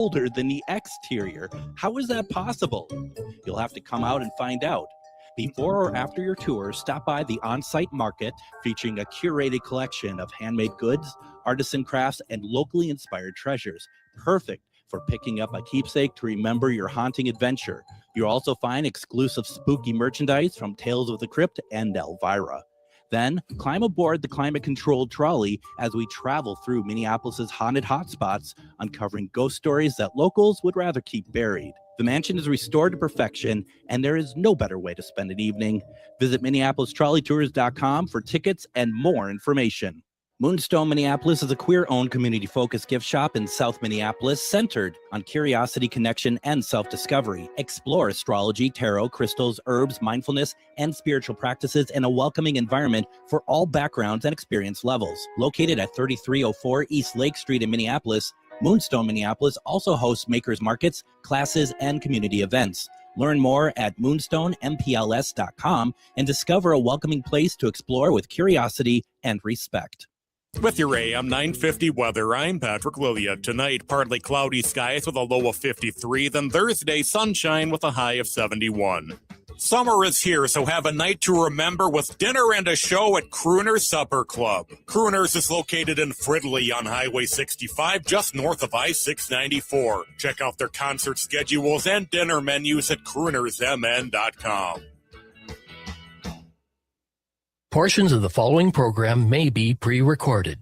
colder than the exterior. How is that possible? You'll have to come out and find out. Before or after your tour, stop by the on-site market featuring a curated collection of handmade goods, artisan crafts, and locally inspired treasures. Perfect for picking up a keepsake to remember your haunting adventure. You'll also find exclusive spooky merchandise from Tales of the Crypt and Elvira. Then climb aboard the climate-controlled trolley as we travel through Minneapolis's haunted hotspots, uncovering ghost stories that locals would rather keep buried. The mansion is restored to perfection, and there is no better way to spend an evening. Visit MinneapolisTrolleyTours.com for tickets and more information. Moonstone Minneapolis is a queer-owned, community-focused gift shop in South Minneapolis centered on curiosity, connection, and self-discovery. Explore astrology, tarot, crystals, herbs, mindfulness, and spiritual practices in a welcoming environment for all backgrounds and experience levels. Located at 3304 East Lake Street in Minneapolis, Moonstone Minneapolis also hosts makers markets, classes, and community events. Learn more at moonstoneMPLS.com and discover a welcoming place to explore with curiosity and respect. With your AM 950 weather, I'm Patrick Lilia. Tonight, partly cloudy skies with a low of 53, then Thursday, sunshine with a high of 71. Summer is here, so have a night to remember with dinner and a show at Crooner's Supper Club. Crooner's is located in Fridley on Highway 65, just north of I-694. Check out their concert schedules and dinner menus at croonersmn.com. Portions of the following program may be pre-recorded.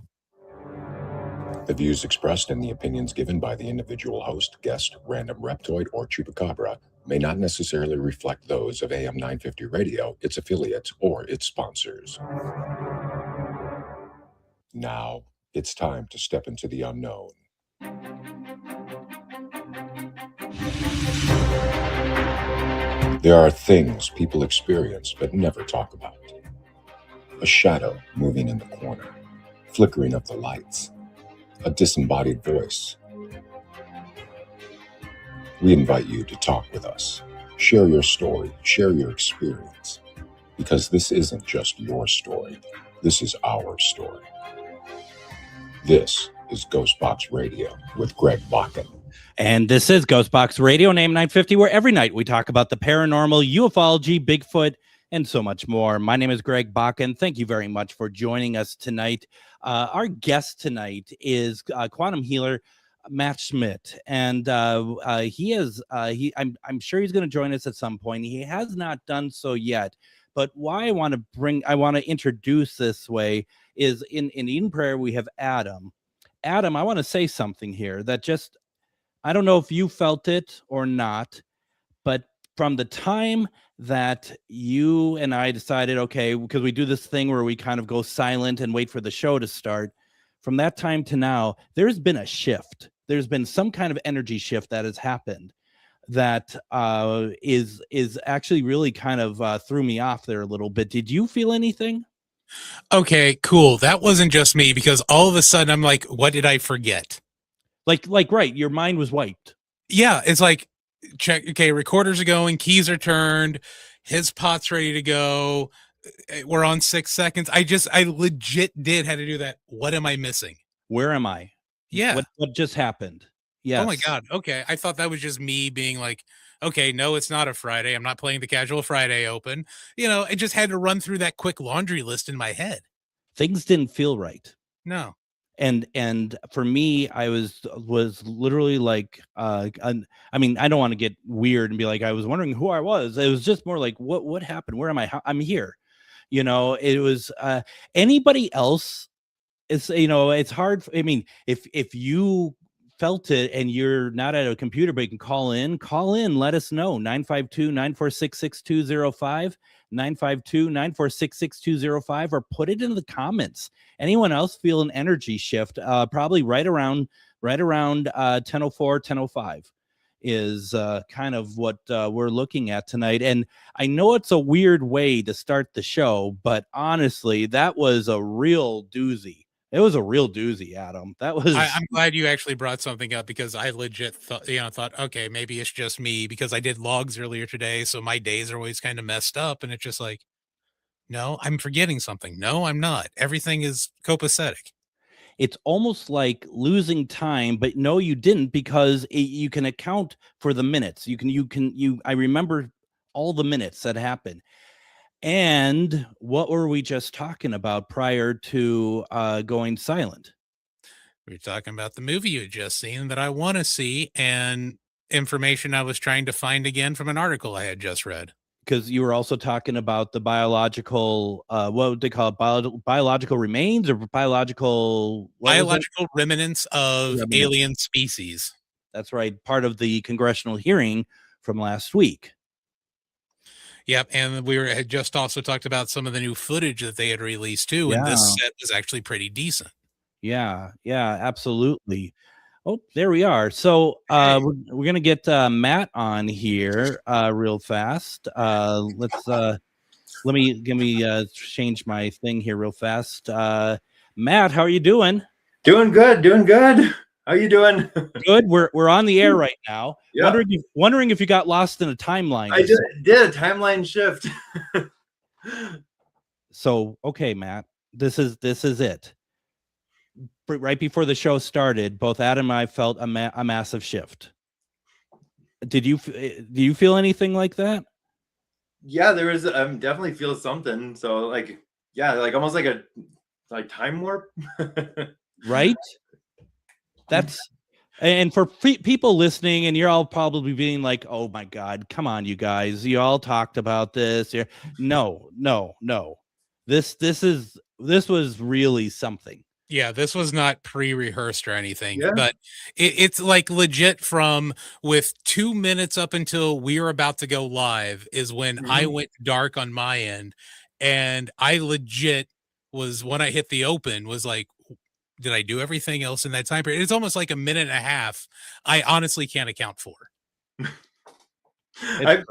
The views expressed and the opinions given by the individual host, guest, random reptoid, or chupacabra may not necessarily reflect those of AM 950 Radio, its affiliates, or its sponsors. Now, it's time to step into the unknown. There are things people experience but never talk about. A shadow moving in the corner, flickering of the lights, a disembodied voice. We invite you to talk with us. Share your story, share your experience, because this isn't just your story. This is our story. This is GhostBox Radio with Greg Bakun. And this is GhostBox Radio, name 950, where every night we talk about the paranormal, ufology, Bigfoot, and so much more. My name is Greg Bakun. Thank you very much for joining us tonight. Our guest tonight is quantum healer Matt Scmidt, and I'm sure he's going to join us at some point. He has not done so yet, but why I want to introduce this way is in Eden Prayer we have Adam. Adam, I want to say something here that just, I don't know if you felt it or not, but from the time that you and I decided, okay, because we do this thing where we kind of go silent and wait for the show to start, from that time to now, there's been a shift. There's been some kind of energy shift that has happened that is actually really kind of threw me off there a little bit. Did you feel anything? Okay, cool. That wasn't just me, because all of a sudden I'm like, what did I forget? Like, right. Your mind was wiped. Yeah. It's like, check. Okay. Recorders are going, keys are turned. His pot's ready to go. We're on 6 seconds. I legit had to do that. What am I missing? Where am I? Yeah. What just happened? Yes. Oh my God. Okay. I thought that was just me being like, okay, no, it's not a Friday. I'm not playing the Casual Friday Open. I just had to run through that quick laundry list in my head. Things didn't feel right. No. And for me, I was literally like, I mean, I don't want to get weird and be like, I was wondering who I was. It was just more like, what happened? Where am I? I'm here. It was anybody else. It's hard. I mean, if you felt it and you're not at a computer, but you can call in, let us know. 952-946-6205, 952-946-6205, or put it in the comments. Anyone else feel an energy shift? Probably right around 10:04, 10:05 is kind of what we're looking at tonight. And I know it's a weird way to start the show, but honestly, that was a real doozy. It was a real doozy, Adam. That was. I'm glad you actually brought something up, because I legit thought, okay, maybe it's just me, because I did logs earlier today, so my days are always kind of messed up, and it's just like, no, I'm forgetting something. No, I'm not. Everything is copacetic. it's almost like losing time, but no, you didn't, because you can account for the minutes. I remember all the minutes that happened. And what were we just talking about prior to going silent? We were talking about the movie you had just seen that I want to see, and information I was trying to find again from an article I had just read. Because you were also talking about the biological, what would they call it? Biological remains or biological remnants of alien species. That's right. Part of the congressional hearing from last week. Yep, and had just also talked about some of the new footage that they had released too, and this set was actually pretty decent. Yeah, absolutely. Oh, there we are. So we're gonna get Matt on here real fast. Let me change my thing here real fast. Matt, how are you doing? Doing good. How you doing? Good. We're on the air right now. Yeah. Wondering if you got lost in a timeline. I did a timeline shift. So okay, Matt, this is it. Right before the show started, both Adam and I felt a massive shift. Do you feel anything like that? Yeah, there is. Definitely feel something. So like almost like a time warp. Right. And for people listening, and you're all probably being like, "Oh my God, come on, you guys! You all talked about this." No. This was really something. Yeah, this was not pre-rehearsed or anything, but it's like legit from with 2 minutes up until we were about to go live is when I went dark on my end. And I legit was, when I hit the open, was like, did I do everything else in that time period? It's almost like a minute and a half. I honestly can't account for.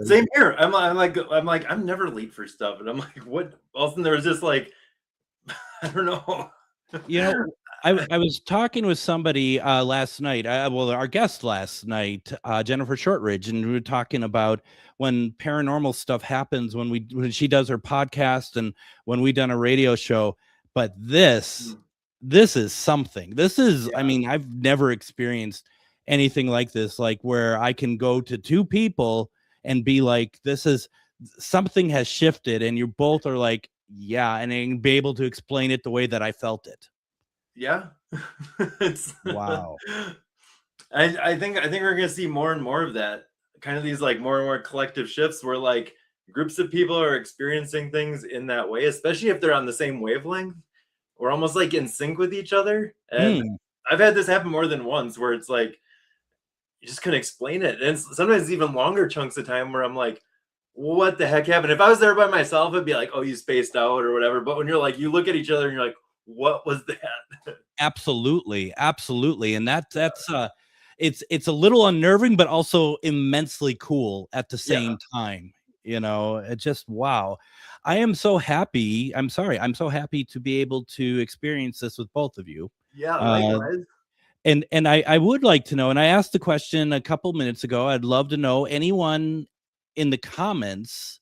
Same here. I'm like, I'm never late for stuff. And I'm like, what? Also, there was just like, I don't know. You know, I was talking with somebody last night. Our guest last night, Jennifer Shortridge, and we were talking about when paranormal stuff happens when she does her podcast and when we done a radio show. But this is something. This is, I mean, I've never experienced anything like this, like where I can go to two people and be like, this is something has shifted, and you both are like, yeah, and then be able to explain it the way that I felt it. Yeah. It's wow. I think we're gonna see more and more of that. Kind of these like more and more collective shifts where like groups of people are experiencing things in that way, especially if they're on the same wavelength. We're almost like in sync with each other. And I've had this happen more than once where it's like you just couldn't explain it. And sometimes even longer chunks of time where I'm like, what the heck happened? If I was there by myself, it'd be like, oh, you spaced out or whatever. But when you're like, you look at each other and you're like, what was that? Absolutely. And that's it's a little unnerving, but also immensely cool at the same time. You know, it just, wow. I am so happy. I'm so happy to be able to experience this with both of you. Yeah. Likewise. And I would like to know, and I asked the question a couple minutes ago, I'd love to know, anyone in the comments,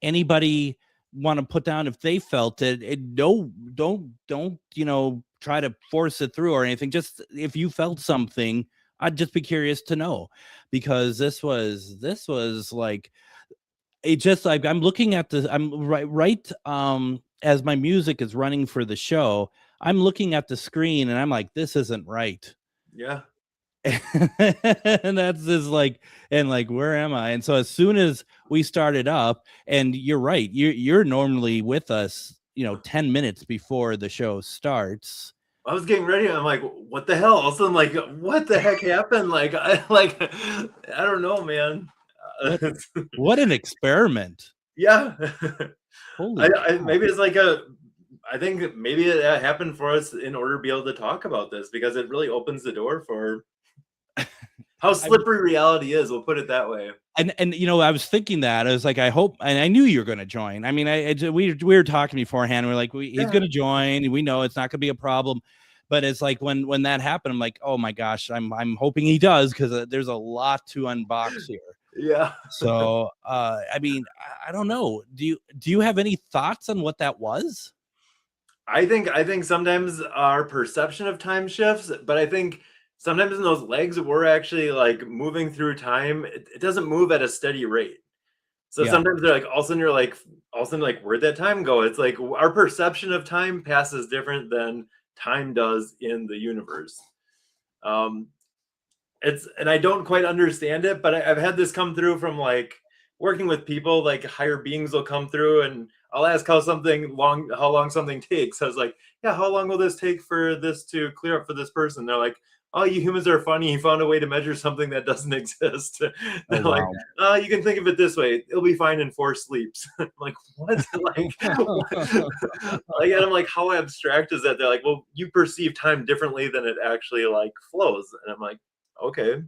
anybody want to put down if they felt it. Don't try to force it through or anything. Just if you felt something, I'd just be curious to know, because this was like, it just like, I'm looking at this, I'm right as my music is running for the show, I'm looking at the screen and I'm like, this isn't right. Yeah. And that's just like, and like, where am I? And so as soon as we started up, and you're right, you're normally with us, 10 minutes before the show starts. I was getting ready and I'm like, what the hell? Also, I'm like, what the heck happened? I don't know, man. What an experiment. Yeah. Maybe it's like I think maybe it happened for us in order to be able to talk about this, because it really opens the door for how slippery reality is. We'll put it that way. And I was thinking that I was like, I hope, and I knew you were going to join. I mean, we were talking beforehand. We're like, he's going to join. We know it's not going to be a problem. But it's like when that happened, I'm like, oh my gosh, I'm hoping he does, because there's a lot to unbox here. Yeah. So I mean, I don't know. Do you have any thoughts on what that was? I think sometimes our perception of time shifts, but I think sometimes in those legs we're actually like moving through time. It doesn't move at a steady rate. So Yeah. sometimes they're like all of a sudden you're like all of a sudden like where'd that time go? It's like our perception of time passes different than time does in the universe. Um, and I don't quite understand it, but I've had this come through from like working with people, like higher beings will come through and I'll ask how long something takes. I was like, yeah, how long will this take for this to clear up for this person? They're like, oh, you humans are funny. You found a way to measure something that doesn't exist. They're like, wow. you can think of it this way. It'll be fine in 4 sleeps. I'm like, what? Like, and I'm like, how abstract is that? They're like, well, you perceive time differently than it actually like flows. And I'm like, okay.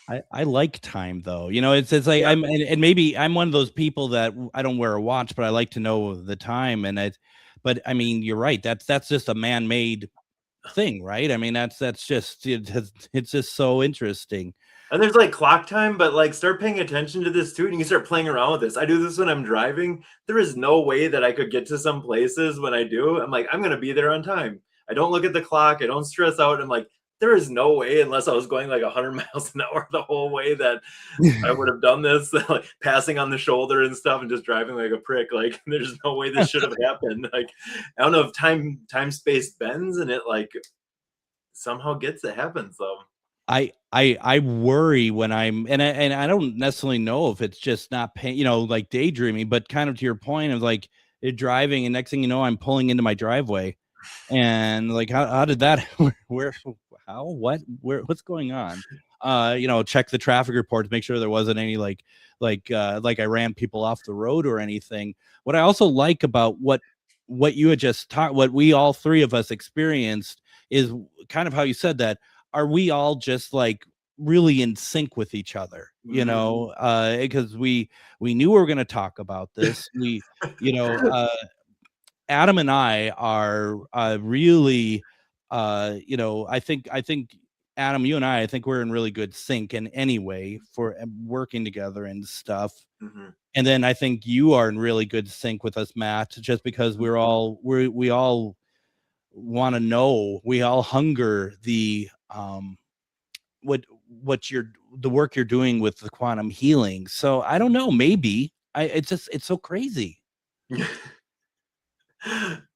I like time though. It's like Yeah. and maybe I'm one of those people that I don't wear a watch, but I like to know the time. But I mean, you're right. That's just a man-made thing, right? I mean, that's just it's just so interesting. And there's like clock time, but like start paying attention to this too, and you can start playing around with this. I do this when I'm driving. There is no way that I could get to some places when I do. I'm like, I'm gonna be there on time. I don't look at the clock. I don't stress out. I'm like, there is no way, unless I was going like 100 miles an hour the whole way, that I would have done this, like passing on the shoulder and stuff, and just driving like a prick. Like, there's no way this should have happened. Like, I don't know if time space bends and it like somehow gets it happens though. I worry when I'm and I don't necessarily know if it's just not paying, like daydreaming, but kind of to your point of like you're driving and next thing you know, I'm pulling into my driveway and like how did that where how what where what's going on? Check the traffic report to make sure there wasn't any like I ran people off the road or anything. What I also like about what you had just talked, what we all three of us experienced is kind of how you said that. Are we all just like really in sync with each other, because we knew we were going to talk about this. Adam and I are really I think Adam, you and I think we're in really good sync in any way for working together and stuff. Mhm. And then I think you are in really good sync with us, Matt, just because we all want to know, we all hunger the the work you're doing with the quantum healing. So I don't know, maybe it's so crazy.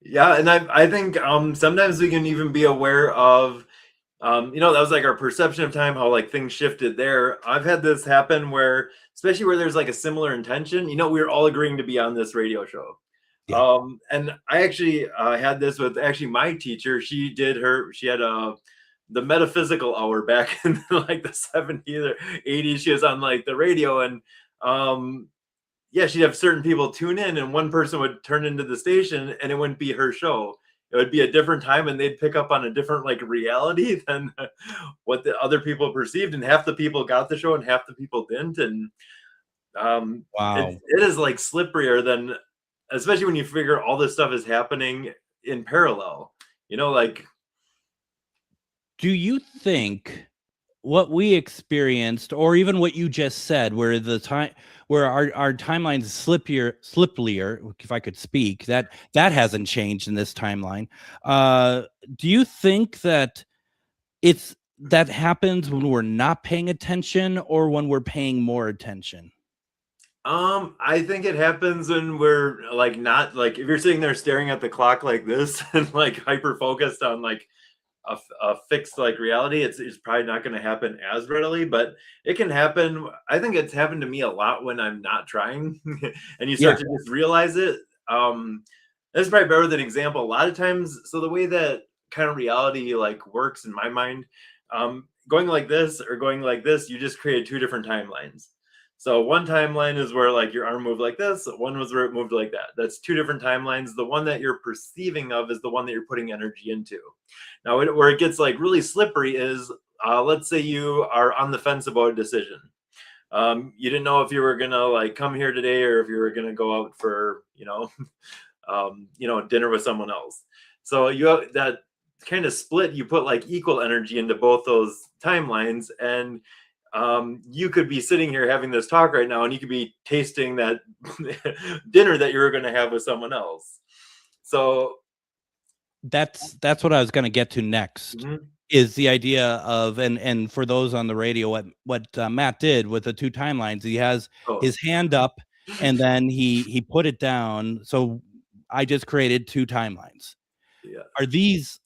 Yeah, and I think sometimes we can even be aware of that was like our perception of time, how like things shifted there. I've had this happen where, especially where there's like a similar intention, we were all agreeing to be on this radio show. Yeah. And I actually had this with actually my teacher. She had the metaphysical hour back in like the 70s or 80s. She was on like the radio, and yeah, she'd have certain people tune in, and one person would turn into the station, and it wouldn't be her show. It would be a different time, and they'd pick up on a different like reality than what the other people perceived. And half the people got the show, and half the people didn't. And Wow. it is like slipperier than, especially when you figure all this stuff is happening in parallel. Like, do you think what we experienced, or even what you just said, where our timelines slippier, if I could speak, that hasn't changed in this timeline. Do you think that that happens when we're not paying attention or when we're paying more attention? I think it happens when we're like not like, if you're sitting there staring at the clock like this and like hyper focused on like a fixed like reality, it's probably not going to happen as readily, but it can happen. I think it's happened to me a lot when I'm not trying and you start to just realize it. That's probably better than an example. A lot of times, so the way that kind of reality like works in my mind, going like this or going like this, you just create 2 different timelines. So one timeline is where like your arm moved like this. One was where it moved like that. That's 2 different timelines. The one that you're perceiving of is the one that you're putting energy into. Now, where it gets like really slippery is, let's say you are on the fence about a decision. You didn't know if you were gonna like come here today or if you were gonna go out for dinner with someone else. So you have that kind of split. You put like equal energy into both those timelines, and you could be sitting here having this talk right now, and you could be tasting that dinner that you were going to have with someone else. So That's what I was going to get to next. Mhm. Is the idea of and for those on the radio, what Matt did with the two timelines, he has Oh, his hand up and then he put it down. So I just created two timelines. yeah. Are these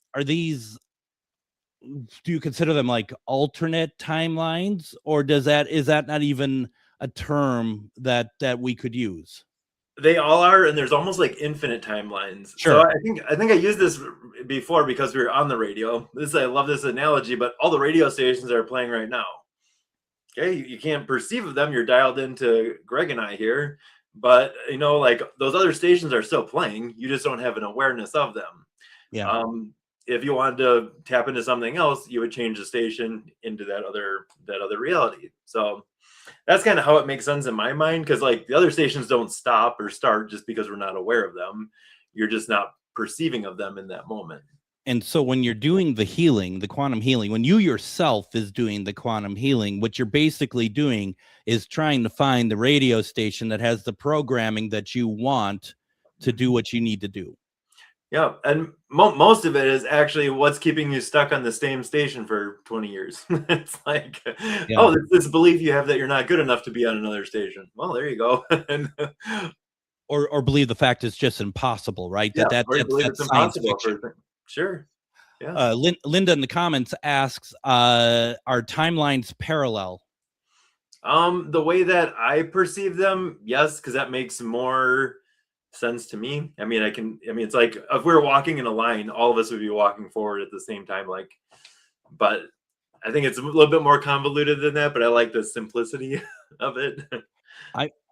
do you consider them like alternate timelines, or is that not even a term that we could use? They all are, and there's almost like infinite timelines. So Sure. I think I used this before because we were on the radio. I love this analogy, but all the radio stations are playing right now. Okay, you can't perceive them. You're dialed into Greg and I here, but like those other stations are still playing. You just don't have an awareness of them. Yeah. If you wanted to tap into something else, you would change the station into that other reality. So that's kind of how it makes sense in my mind, because like the other stations don't stop or start just because we're not aware of them. You're just not perceiving of them in that moment. And so when you're doing the healing, the quantum healing, when you yourself is doing the quantum healing, what you're basically doing is trying to find the radio station that has the programming that you want to do what you need to do. Yeah, and most of it is actually what's keeping you stuck on the same station for 20 years. It's like, oh, this belief you have that you're not good enough to be on another station. Well, there you go. or believe the fact it's just impossible, right? Yeah, that's it's impossible. Sure. Yeah. Linda in the comments asks, are timelines parallel? The way that I perceive them, yes, because that makes more sense to me. I mean, it's like if we were walking in a line, all of us would be walking forward at the same time. But I think it's a little bit more convoluted than that, but I like the simplicity of it.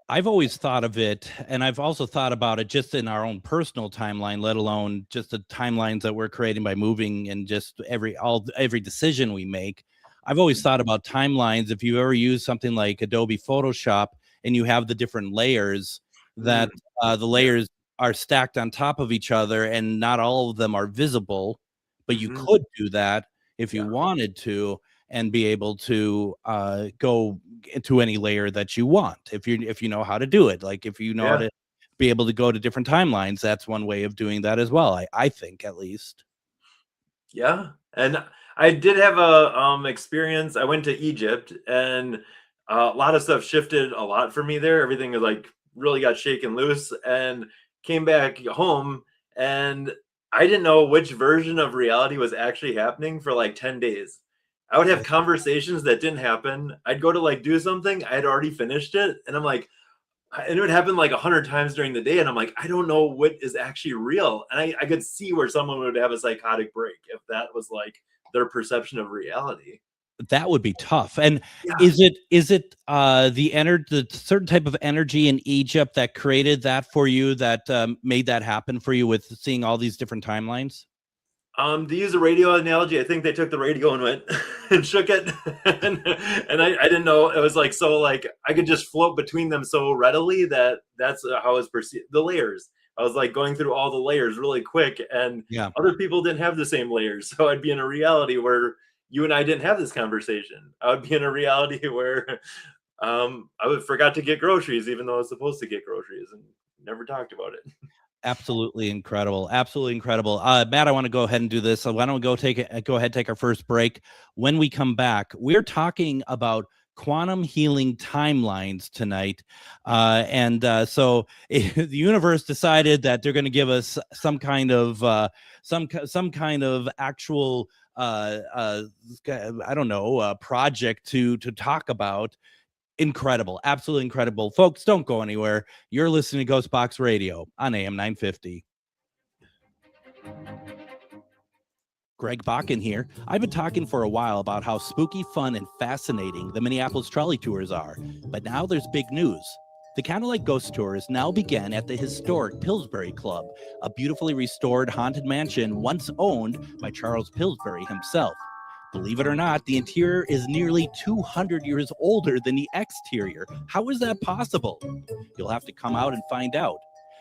I've always thought of it, and I've also thought about it just in our own personal timeline, let alone just the timelines that we're creating by moving and just every decision we make. I've always thought about timelines. If you ever use something like Adobe Photoshop and you have the different layers, that the layers are stacked on top of each other and not all of them are visible, but you could do that if you wanted to and be able to go into any layer that you want if you know how to do it. Like if you know how to be able to go to different timelines, that's one way of doing that as well. I think, at least. Yeah, and I did have a experience. I went to Egypt, and a lot of stuff shifted a lot for me there. Everything was like really got shaken loose, and came back home, and I didn't know which version of reality was actually happening for like 10 days. I would have conversations that didn't happen. I'd go to like do something, I had already finished it, and I'm like, and it would happen like 100 times during the day, and I'm like, I don't know what is actually real. And I could see where someone would have a psychotic break if that was like their perception of reality. That would be tough. And is it the certain type of energy in Egypt that created that for you, that made that happen for you with seeing all these different timelines? To use a radio analogy, I think they took the radio and went and shook it, and I didn't know it was like, so like I could just float between them so readily that's how I was perceived. The layers, I was like going through all the layers really quick, and other people didn't have the same layers, so I'd be in a reality where you and I didn't have this conversation. I would be in a reality where I forgot to get groceries, even though I was supposed to get groceries, and never talked about it. Absolutely incredible. Absolutely incredible. Matt, I want to go ahead and do this. So why don't we go ahead and take our first break. When we come back, we're talking about quantum healing timelines tonight. So the universe decided that they're going to give us some kind of actual I don't know, project to talk about. Incredible. Absolutely incredible. Folks, don't go anywhere. You're listening to GhostBox Radio on AM 950. Greg Bakun here. I've been talking for a while about how spooky, fun, and fascinating the Minneapolis trolley tours are. But now there's big news. The Candlelight Ghost Tours now begin at the historic Pillsbury Club, a beautifully restored haunted mansion once owned by Charles Pillsbury himself. Believe it or not, the interior is nearly 200 years older than the exterior. How is that possible? You'll have to come out and find out.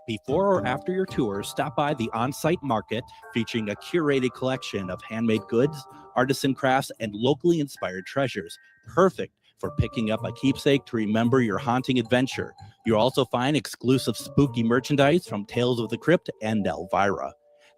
Before or after your tour, stop by the on-site market featuring a curated collection of handmade goods, artisan crafts, and locally inspired treasures. Perfect for picking up a keepsake to remember your haunting adventure. You'll also find exclusive spooky merchandise from Tales of the Crypt and Elvira.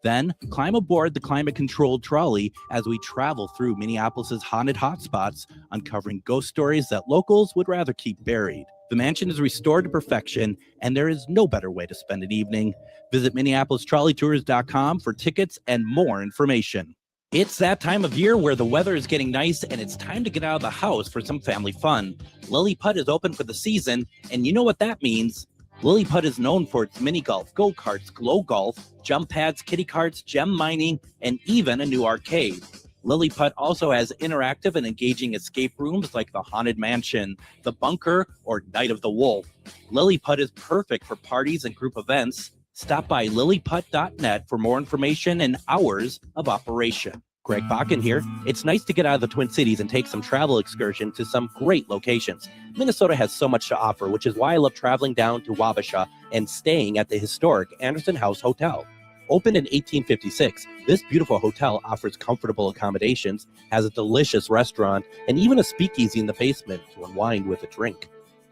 Then climb aboard the climate-controlled trolley as we travel through Minneapolis's haunted hotspots, uncovering ghost stories that locals would rather keep buried. The mansion is restored to perfection, and there is no better way to spend an evening. Visit MinneapolisTrolleyTours.com for tickets and more information. It's that time of year where the weather is getting nice and it's time to get out of the house for some family fun. Lilliput is open for the season, and you know what that means. Lilliput is known for its mini golf, go-karts, glow golf, jump pads, kiddie carts, gem mining, and even a new arcade. Lilliput also has interactive and engaging escape rooms like the Haunted Mansion, the Bunker, or Night of the Wolf. Lilliput is perfect for parties and group events. Stop by lilliput.net for more information and hours of operation. Greg Bakun here. It's nice to get out of the Twin Cities and take some travel excursion to some great locations. Minnesota has so much to offer, which is why I love traveling down to Wabasha and staying at the historic Anderson House Hotel. Opened in 1856, this beautiful hotel offers comfortable accommodations, has a delicious restaurant, and even a speakeasy in the basement to unwind with a drink.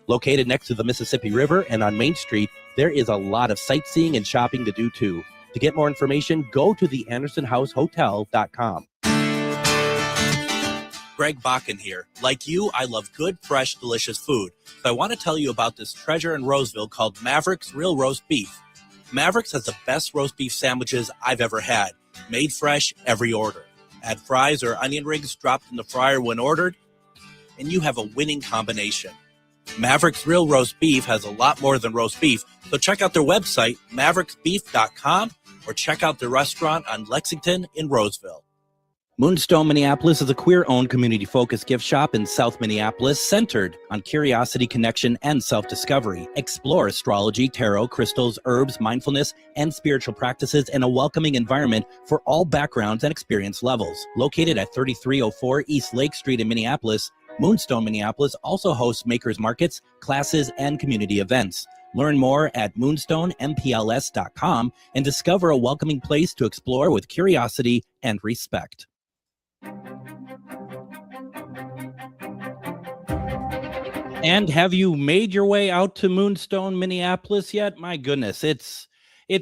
Located next to the Mississippi River and on Main Street, there is a lot of sightseeing and shopping to do too. To get more information, go to the AndersonHouseHotel.com. Greg Bakun here. Like you, I love good, fresh, delicious food. So I want to tell you about this treasure in Roseville called Maverick's Real Roast Beef. Maverick's has the best roast beef sandwiches I've ever had. Made fresh every order. Add fries or onion rings dropped in the fryer when ordered, and you have a winning combination. Maverick's Real Roast Beef has a lot more than roast beef, so check out their website, mavericksbeef.com, or check out their restaurant on Lexington in Roseville. Moonstone Minneapolis is a queer-owned, community-focused gift shop in South Minneapolis centered on curiosity, connection, and self-discovery. Explore astrology, tarot, crystals, herbs, mindfulness, and spiritual practices in a welcoming environment for all backgrounds and experience levels. Located at 3304 East Lake Street in Minneapolis, Moonstone Minneapolis also hosts makers markets, classes, and community events. Learn more at moonstoneMPLS.com and discover a welcoming place to explore with curiosity and respect. And have you made your way out to Moonstone, Minneapolis yet? My goodness, it's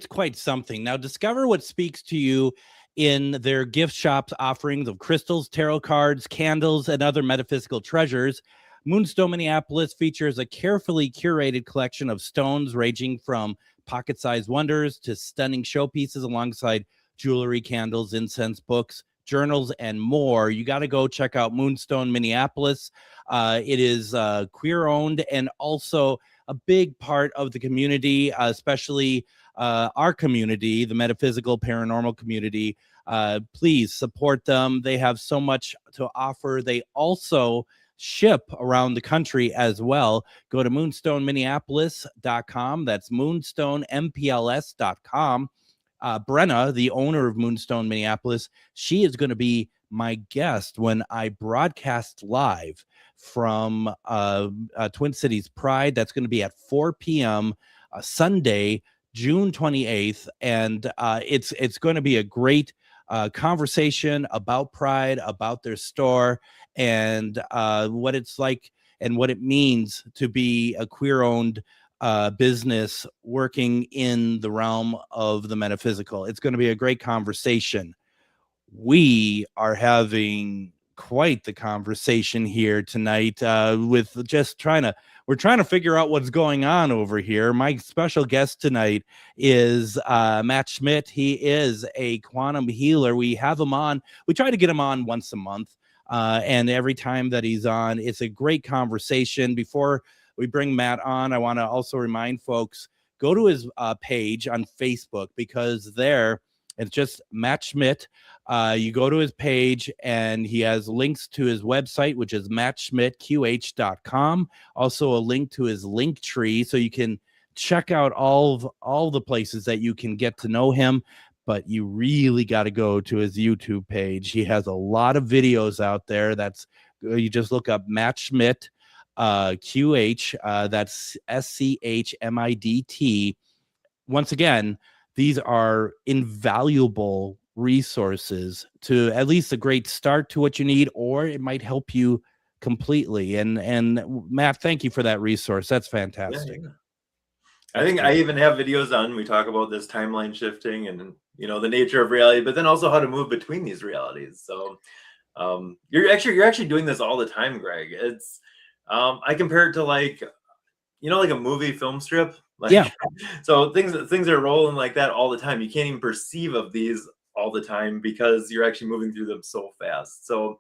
quite something. Now, discover what speaks to you in their gift shop's offerings of crystals, tarot cards, candles, and other metaphysical treasures. Moonstone, Minneapolis features a carefully curated collection of stones ranging from pocket-sized wonders to stunning showpieces alongside jewelry, candles, incense, books, journals, and more. You got to go check out Moonstone, Minneapolis. It is queer-owned and also a big part of the community, especially our community, the metaphysical paranormal community. Please support them. They have so much to offer. They also ship around the country as well. Go to moonstoneminneapolis.com. That's moonstoneMPLS.com. Brenna, the owner of Moonstone Minneapolis, she is going to be my guest when I broadcast live from Twin Cities Pride. That's going to be at 4 p.m. Sunday, June 28th. And it's going to be a great conversation about Pride, about their store, and what it's like and what it means to be a queer-owned business working in the realm of the metaphysical. It's going to be a great conversation. We are having quite the conversation here tonight with just we're trying to figure out what's going on over here. My special guest tonight is Matt Scmidt. He is a quantum healer. We have him on. We try to get him on once a month. And every time that he's on, it's a great conversation. Before we bring Matt on, I want to also remind folks, go to his page on Facebook, because there it's just Matt Scmidt. You go to his page and he has links to his website, which is mattschmidtqh.com. Also a link to his link tree, so you can check out all the places that you can get to know him. But you really got to go to his YouTube page. He has a lot of videos out there. You just look up Matt Scmidt, QH. That's SCHMIDT. Once again, these are invaluable resources to at least a great start to what you need, or it might help you completely. And Matt, thank you for that resource. That's fantastic. Yeah. I think I even have videos on, we talk about this timeline shifting and, the nature of reality, but then also how to move between these realities. So you're actually doing this all the time, Greg. It's I compare it to like a movie film strip. Like, Yeah. So things are rolling like that all the time. You can't even perceive of these all the time because you're actually moving through them so fast. So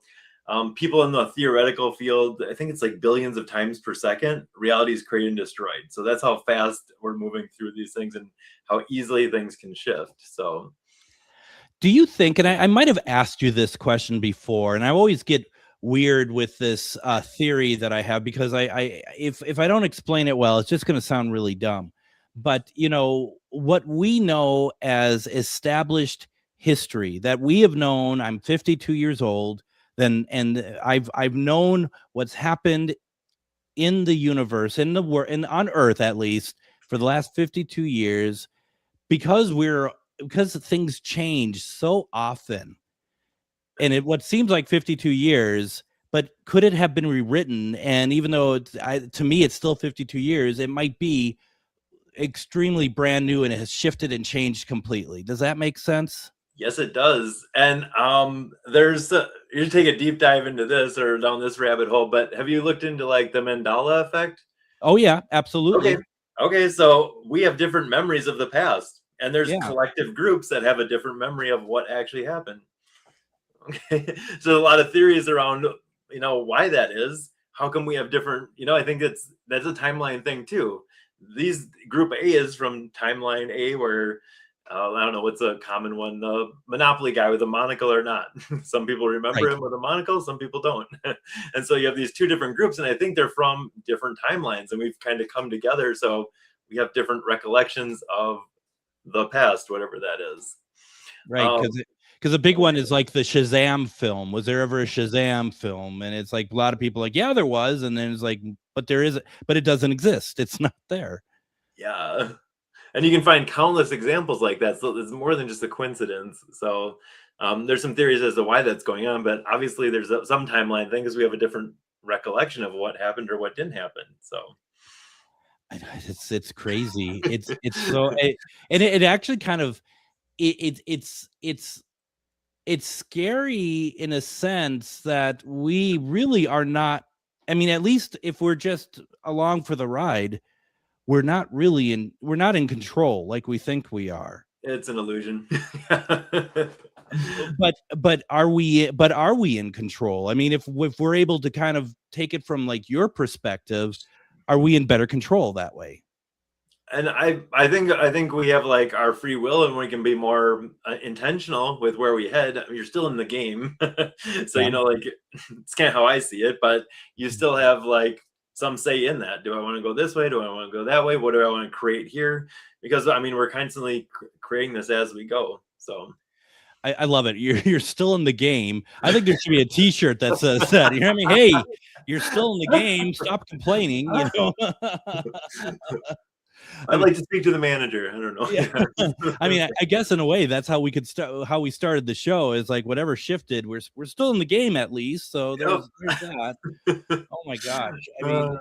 people in the theoretical field, I think it's like billions of times per second, reality is created and destroyed. So that's how fast we're moving through these things and how easily things can shift. So Do you think, and I might have asked you this question before, and I always get weird with this theory that I have because if I don't explain it well, it's just going to sound really dumb. But what we know as established history that we have known, I'm 52 years old, and I've known what's happened in the universe, in the world, and on Earth at least for the last 52 years, because things change so often. And what seems like 52 years, but could it have been rewritten? And even though to me it's still 52 years, it might be extremely brand new and it has shifted and changed completely. Does that make sense? yes, it does. And you take a deep dive into this or down this rabbit hole, but have you looked into like the Mandela effect? Oh yeah, absolutely. Okay, so we have different memories of the past, and there's Yeah. collective groups that have a different memory of what actually happened. Okay, so a lot of theories around why that is. How come we have different? I think that's a timeline thing too. These group A is from timeline A, where I don't know what's a common one, the Monopoly guy with a monocle or not. Some people remember Right. him with a monocle, some people don't. And so you have these two different groups, and I think they're from different timelines, and we've kind of come together. So we have different recollections of the past, whatever that is. Right, because a big one is like the Shazam film. Was there ever a Shazam film? And it's like a lot of people like, yeah, there was, and then it's like, but it doesn't exist. It's not there. Yeah. And you can find countless examples like that. So it's more than just a coincidence. So there's some theories as to why that's going on, but obviously there's some timeline thing because we have a different recollection of what happened or what didn't happen. So It's crazy. It's so and it actually kind of it's scary in a sense that we really are not. I mean, at least if we're just along for the ride, we're not in control like we think we are. it's an illusion. But are we in control? I mean, if we're able to kind of take it from like your perspective, are we in better control that way? And I think we have like our free will, and we can be more intentional with where we head. I mean, you're still in the game. So Yeah. like it's kind of how I see it, but you still have like some say in that. Do I want to go this way? Do I want to go that way? What do I want to create here? Because I mean, we're constantly creating this as we go. So I love it. You're still in the game. I think there should be a T-shirt that says that. You know what I mean? Hey, you're still in the game. Stop complaining. I'd like to speak to the manager. I don't know. Yeah. I mean, I guess in a way that's how we could start. How we started the show is like whatever shifted, we're still in the game at least. So there's that. Oh my gosh! I mean,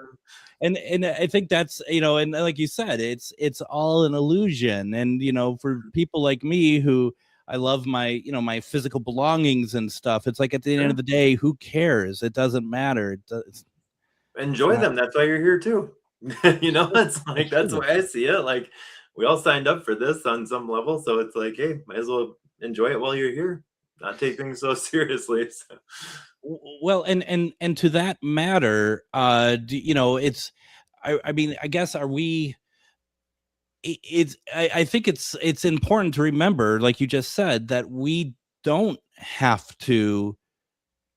and I think that's and like you said, it's all an illusion. And for people like me who I love my my physical belongings and stuff, it's like at the end of the day, who cares? It doesn't matter. Enjoy them. That's why you're here too. It's like that's the way I see it. Like we all signed up for this on some level, so it's like, hey, might as well enjoy it while you're here, not take things so seriously. So. Well, and to that matter, it's I mean, I guess are we? I think it's important to remember, like you just said, that we don't have to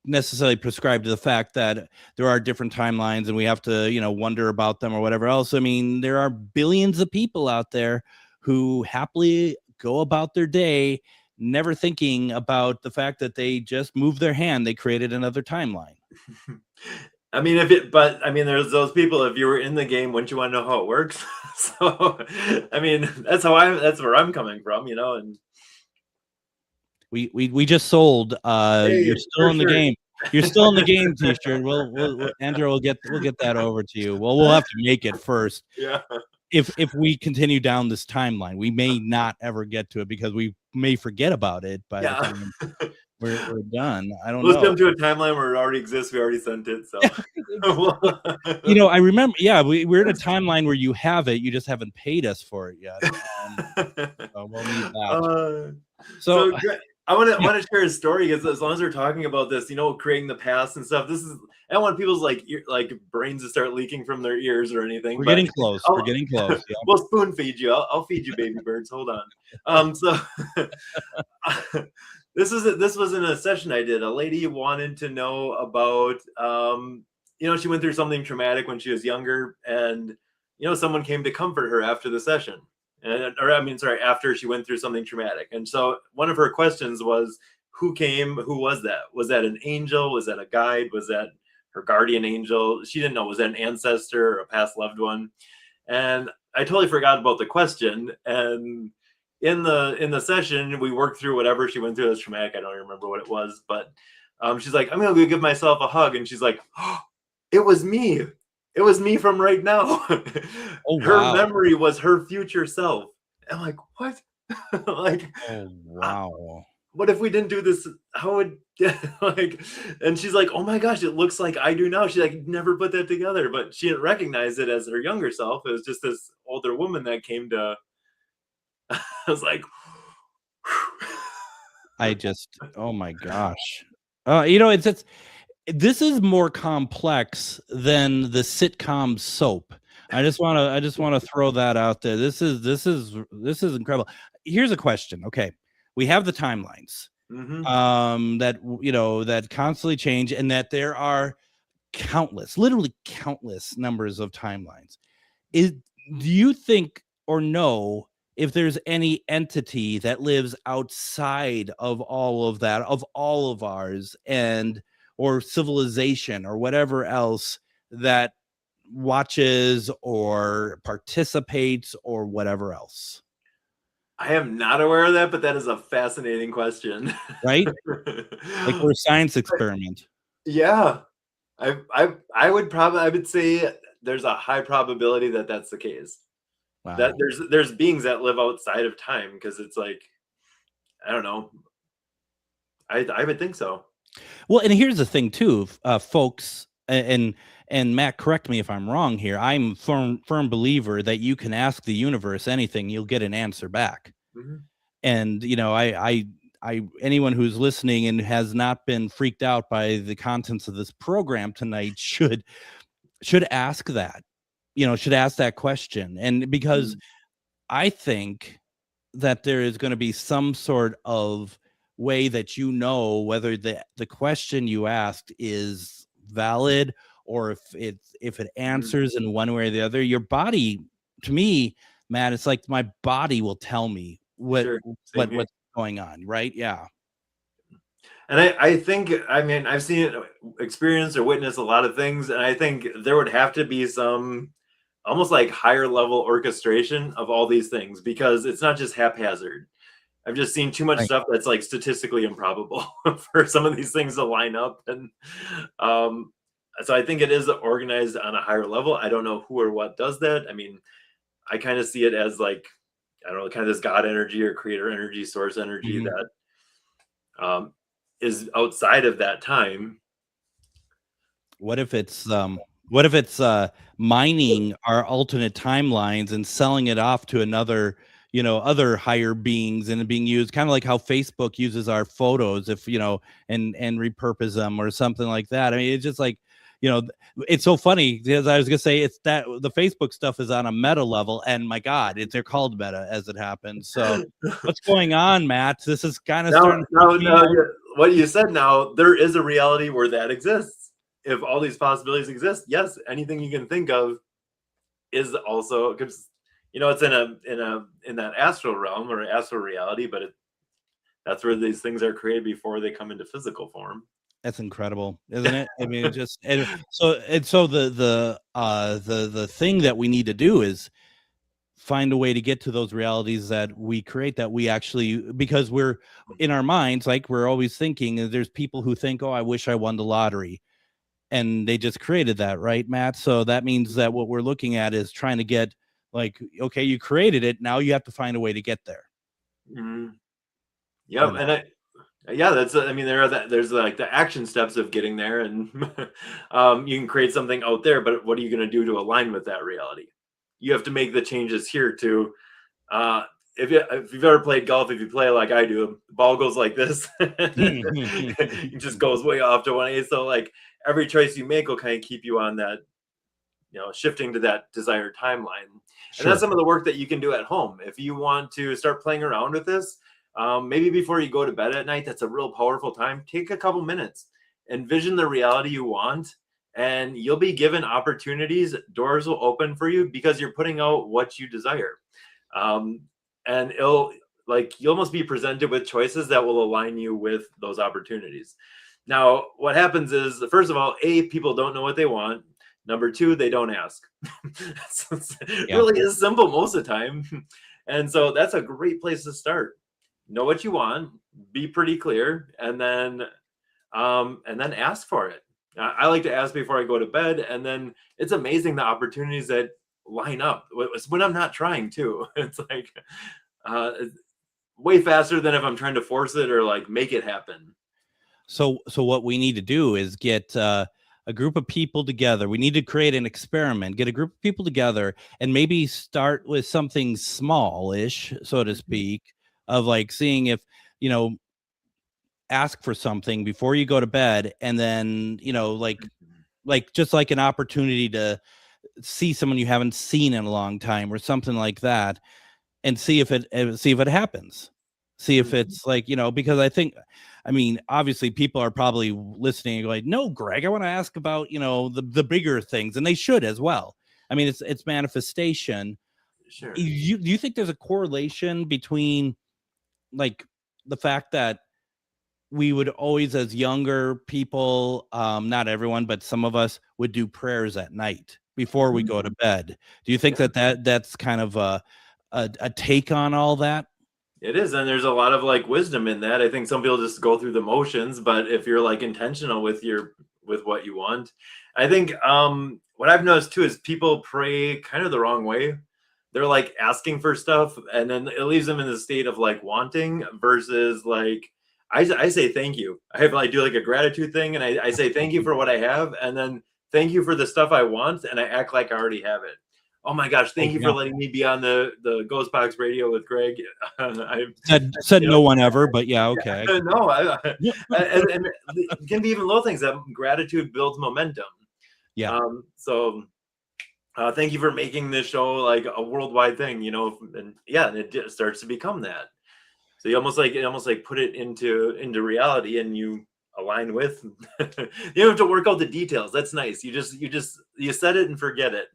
necessarily prescribe to the fact that there are different timelines and we have to wonder about them or whatever else. I mean, there are billions of people out there who happily go about their day never thinking about the fact that they just moved their hand, they created another timeline. I mean, there's those people, if you were in the game, wouldn't you want to know how it works? So I mean, that's where I'm coming from, and we just sold hey, you're still in the game. You're still in the game T-shirt. We'll Andrew, we'll get that over to you. Well, we'll have to make it first. Yeah. if we continue down this timeline, we may not ever get to it because we may forget about it by the time we're done. I don't know. Let's jump to a timeline where it already exists. We already sent it. So, I remember. Yeah, we're in a timeline where you have it. You just haven't paid us for it yet. So we'll need that. So I want to share a story because as long as we're talking about this, creating the past and stuff. I don't want people's like brains to start leaking from their ears or anything. We're getting close. We're getting close. Yeah. We'll spoon feed you. I'll feed you, baby birds. Hold on. So this was in a session I did. A lady wanted to know about she went through something traumatic when she was younger, and someone came to comfort her after the session. After she went through something traumatic. And so one of her questions was, who came? Who was that? Was that an angel? Was that a guide? Was that her guardian angel? She didn't know. Was that an ancestor or a past loved one? And I totally forgot about the question. And in the session, we worked through whatever she went through that was traumatic. I don't remember what it was, but she's like, I'm going to go give myself a hug. And she's like, oh, it was me. It was me from right now. Oh, her wow. memory was her future self. I'm like, what? Oh, wow. What if we didn't do this? How would and she's like, oh my gosh, it looks like I do now. She never put that together, but she didn't recognize it as her younger self. It was just this older woman that came to. I was like, oh my gosh. This is more complex than the sitcom Soap. I just want to throw that out there. This is incredible. Here's a question. Okay. We have the timelines that constantly change, and that there are literally countless numbers of timelines. Do you think or know if there's any entity that lives outside of all of that, of all of ours, or civilization or whatever else that watches or participates or whatever else? I am not aware of that, but that is a fascinating question. Right? Like we're a science experiment. Yeah. I would say there's a high probability that that's the case. Wow. That there's beings that live outside of time, because it's like, I don't know. I would think so. Well, and here's the thing too, folks, and Matt, correct me if I'm wrong here. I'm firm believer that you can ask the universe anything, you'll get an answer back. Mm-hmm. And I anyone who's listening and has not been freaked out by the contents of this program tonight should ask that. Should ask that question. And because I think that there is going to be some sort of way that whether the question you asked is valid, or if it answers in one way or the other. Your body, to me, Matt, it's like my body will tell me what's going on, right? Yeah. And I think, I've seen, experienced or witnessed a lot of things, and I think there would have to be some almost like higher level orchestration of all these things, because it's not just haphazard. I've just seen too much stuff that's like statistically improbable for some of these things to line up. And so I think it is organized on a higher level. I don't know who or what does that. I kind of see it as like, I don't know, kind of this God energy or creator energy, source energy that is outside of that time. What if it's mining our alternate timelines and selling it off to another, other higher beings, and being used kind of like how Facebook uses our photos, and repurpose them or something like that. It's just like, it's so funny, because I was gonna say it's that the Facebook stuff is on a meta level, and my God, they're called meta as it happens. So what's going on, Matt? This is kind of what you said. Now there is a reality where that exists. If all these possibilities exist, yes, anything you can think of is also, because it's in that astral realm or astral reality, but that's where these things are created before they come into physical form. That's incredible, isn't it? So the thing that we need to do is find a way to get to those realities that we create, that we actually, because we're in our minds, like we're always thinking, there's people who think, oh, I wish I won the lottery. And they just created that, right, Matt? So that means that what we're looking at is trying to get Like, okay, you created it. Now you have to find a way to get there. Mm-hmm. Yep. And that's, I mean, there's like the action steps of getting there, and you can create something out there, but what are you going to do to align with that reality? You have to make the changes here too. If you've ever played golf, if you play like I do, the ball goes like this. It just goes way off to 180. So like every choice you make will kind of keep you on that, shifting to that desired timeline. Sure. And that's some of the work that you can do at home. If you want to start playing around with this, maybe before you go to bed at night, that's a real powerful time. Take a couple minutes, envision the reality you want, and you'll be given opportunities. Doors will open for you because you're putting out what you desire. And you'll almost be presented with choices that will align you with those opportunities. Now, what happens is, first of all, people don't know what they want. Number two, they don't ask. It really is simple most of the time. And so that's a great place to start. Know what you want, be pretty clear, and then ask for it. I like to ask before I go to bed, and then it's amazing the opportunities that line up when I'm not trying to. It's like way faster than if I'm trying to force it or like make it happen. So what we need to do is get a group of people together. We need to create an experiment, get a group of people together, and maybe start with something smallish, so to speak, of like seeing if, ask for something before you go to bed, and then, like just like an opportunity to see someone you haven't seen in a long time or something like that, and see if it happens. See if it's like, because I mean, obviously people are probably listening and going, no, Greg, I want to ask about, the bigger things, and they should as well. I mean, it's manifestation. Sure. Do you think there's a correlation between like the fact that we would always, as younger people, not everyone, but some of us would do prayers at night before we go to bed? Do you think that's kind of a take on all that? It is, and there's a lot of like wisdom in that. I think some people just go through the motions, but if you're like intentional with what you want, I think what I've noticed too is people pray kind of the wrong way. They're like asking for stuff, and then it leaves them in the state of like wanting versus like I say thank you. I do like a gratitude thing, and I say thank you for what I have, and then thank you for the stuff I want, and I act like I already have it. Oh my gosh, thank you for letting me be on the GhostBox Radio with Greg. I said no one ever, but yeah, okay. No, and it can be even little things. That gratitude builds momentum. Yeah. So thank you for making this show like a worldwide thing, and it starts to become that. So you almost like put it into reality, and you align with. You don't have to work out the details. That's nice. You set it and forget it.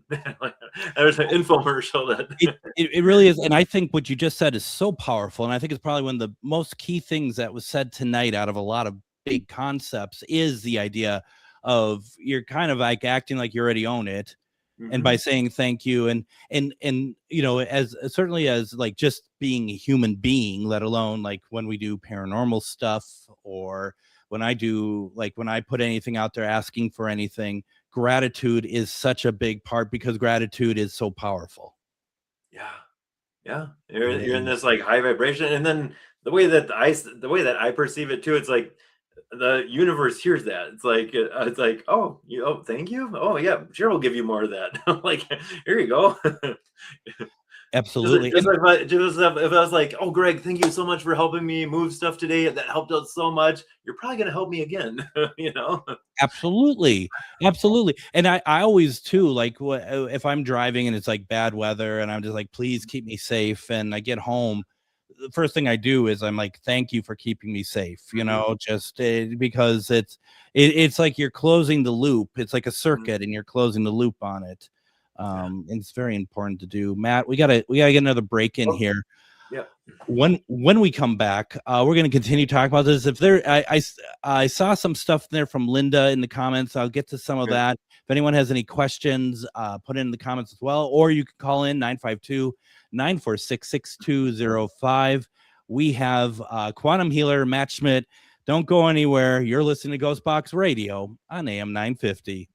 There's an infomercial that it really is. And I think what you just said is so powerful. And I think it's probably one of the most key things that was said tonight out of a lot of big concepts is the idea of you're kind of like acting like you already own it. Mm-hmm. And by saying thank you and as certainly as like just being a human being, let alone like when we do paranormal stuff or when I put anything out there asking for anything, gratitude is such a big part because gratitude is so powerful. Yeah. You're in this like high vibration, and then the way that I perceive it too, it's like the universe hears that. It's like oh, thank you. Oh yeah, sure, we'll give you more of that. Like, here you go. Absolutely. Just if I was like, oh, Greg, thank you so much for helping me move stuff today. That helped out so much. You're probably going to help me again. Absolutely. And I always too, like if I'm driving and it's like bad weather and I'm just like, please keep me safe. And I get home, the first thing I do is I'm like, thank you for keeping me safe. Just because it's like you're closing the loop. It's like a circuit and you're closing the loop on it. And it's very important to do. Matt, we gotta get another break in here. Yeah. When we come back, we're gonna continue talking about this. If there, I saw some stuff there from Linda in the comments. I'll get to some of that. If anyone has any questions, put it in the comments as well, or you can call in 952-946-6205. We have quantum healer Matt Scmidt. Don't go anywhere. You're listening to GhostBox Radio on AM 950.